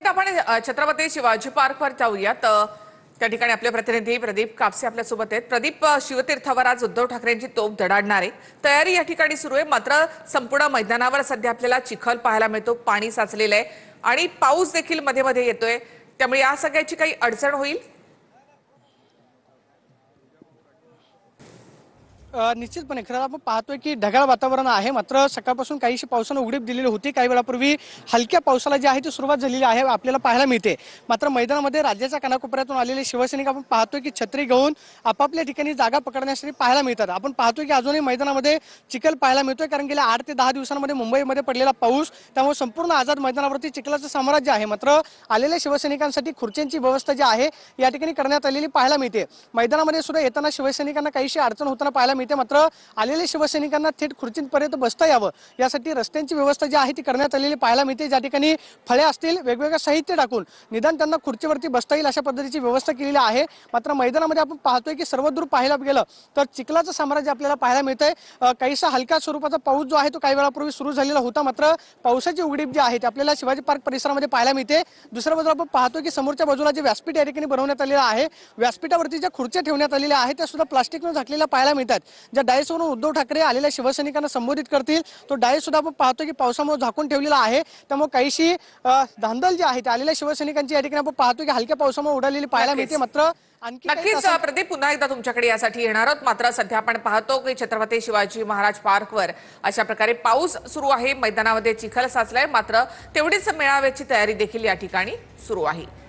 आपण छत्रपती शिवाजी पार्कवर जाऊयात। त्या ठिकाणी आपले प्रतिनिधी प्रदीप कापसे आपल्या सोबत आहेत। प्रदीप, शिवतीर्थावर आज उद्धव ठाकरेंची तोफ धडाडणार आहे, तयारी या ठिकाणी सुरू आहे। मात्र संपूर्ण मैदानावर सध्या आपल्याला चिखल पाहायला मिळतो, पाणी साचलेलं आहे आणि पाऊस देखील मध्ये मध्ये येतोय, त्यामुळे या सगळ्याची काही अडचण होईल? निश्चितपणे खरं आपण पाहतोय की ढगाळ वातावरण आहे। मात्र सकाळपासून काहीशी पावसानं उघडीप दिलेली होती। काही वेळापूर्वी हलक्या पावसाला जी आहे ती सुरुवात झालेली आहे आपल्याला पाहायला मिळते। मात्र मैदानामध्ये राज्याच्या कानाकोपऱ्यातून आलेले शिवसैनिक आपण पाहतोय की छत्री घेऊन आपापल्या ठिकाणी जागा पकडण्यासाठी पाहायला मिळतात। आपण पाहतोय की अजूनही मैदानामध्ये चिखल पाहायला मिळतोय, कारण गेल्या 8 ते 10 दिवसांमध्ये मुंबईमध्ये पडलेला पाऊस, त्यामुळे संपूर्ण आझाद मैदानावरती चिखलाचं साम्राज्य आहे। मात्र आलेल्या शिवसैनिकांसाठी खुर्च्यांची व्यवस्था जी आहे या ठिकाणी करण्यात आलेली पाहायला मिळते। मैदानामध्ये सुद्धा येताना शिवसैनिकांना काहीशी अडचण होताना पाहायला मिळते। मात्र आलेल्या शिवसैनिकांना थेट खुर्चींपर्यंत बसता यावं यासाठी रस्त्यांची व्यवस्था जी आहे ती करण्यात आलेली पाहायला मिळते। ज्या ठिकाणी फळे असतील, वेगवेगळं साहित्य टाकून निदान त्यांना खुर्चीवरती बसता येईल अशा पद्धतीची व्यवस्था केलेली आहे। मात्र मैदानामध्ये आपण पाहतोय की सर्वदूर पाहायला गेलं तर चिखलाचं साम्राज्य आपल्याला पाहायला मिळतंय। काहीसा हलका स्वरूपाचा पाऊस जो आहे तो काही वेळापूर्वी सुरू झालेला होता, मात्र पावसाची उघडीप जी आहे ती आपल्याला शिवाजी पार्क परिसरामध्ये पाहायला मिळते। दुसऱ्या बाजूला आपण पाहतोय की समोरच्या बाजूला जे व्यासपीठ या ठिकाणी बनवण्यात आलेलं आहे, व्यासपीठावरती ज्या खुर्च्या ठेवण्यात आलेल्या आहेत त्या सुद्धा प्लास्टिकने झाकलेल्या पाहायला मिळतात। ज्या डायसवरून उद्धव ठाकरे आलेल्या शिवसैनिकांना संबोधित करतील तो डायस सुद्धा आपण पाहतो की पावसामुळे झाकून ठेवलेला आहे। त्यामुळे काहीशी धांदल जी आहे त्या आलेल्या शिवसैनिकांची या ठिकाणी आपण पाहतो की हलक्या पावसामुळे उडालेली पाहायला मिळते। मात्र नक्कीच प्रदीप, पुन्हा एकदा तुमच्याकडे यासाठी येणार आहोत। मात्र सध्या आपण पाहतो की छत्रपती शिवाजी महाराज पार्कवर अशा प्रकारे पाऊस सुरू आहे, मैदानामध्ये चिखल साचलाय, मात्र तेवढीच मेळाव्याची तयारी देखील या ठिकाणी सुरू आहे।